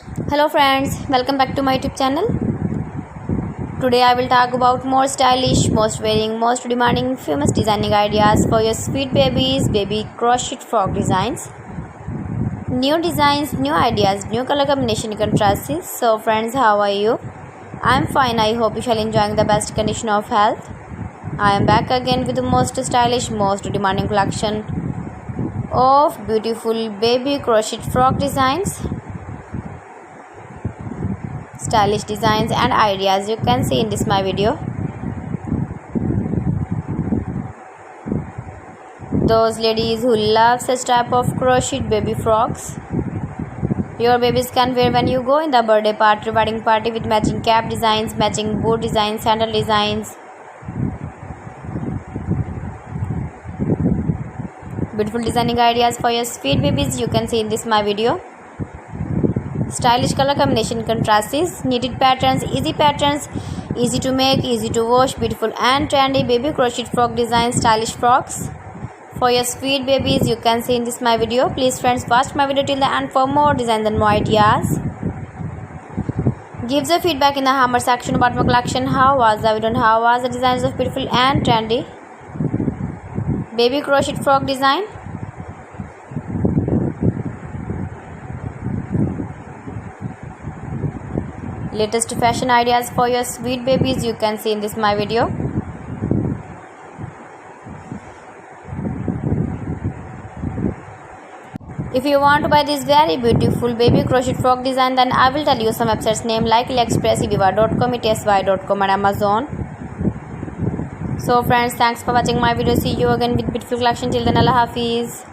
Hello friends, welcome back to my YouTube channel. Today I will talk about more stylish, most wearing, most demanding, famous designing ideas for your sweet babies, baby crochet frock designs. New designs, new ideas, new color combination contrasts. So friends, how are you? I am fine. I hope you shall enjoying the best condition of health. I am back again with the most stylish, most demanding collection of beautiful baby crochet frock designs. Stylish designs and ideas you can see in this my video. Those ladies who love such type of crochet baby frocks, your babies can wear when you go in the birthday party, wedding party, with matching cap designs, matching boot designs, sandal designs. Beautiful designing ideas for your sweet babies you can see in this my video. Stylish color combination contrasts, knitted patterns, easy to make, easy to wash, beautiful and trendy baby crochet frock designs, stylish frocks for your sweet babies you can see in this my video. Please friends, watch my video till the end for more designs and more ideas. Give the feedback in the hammer section about my collection. How was the video and how was the designs of beautiful and trendy baby crochet frock design? Latest fashion ideas for your sweet babies you can see in this my video. If you want to buy this very beautiful baby crochet frock design, then I will tell you some websites name like AliExpress, eviva.com, etsy.com and Amazon. So friends, thanks for watching my video. See you again with beautiful collection. Till then, Allah Hafiz.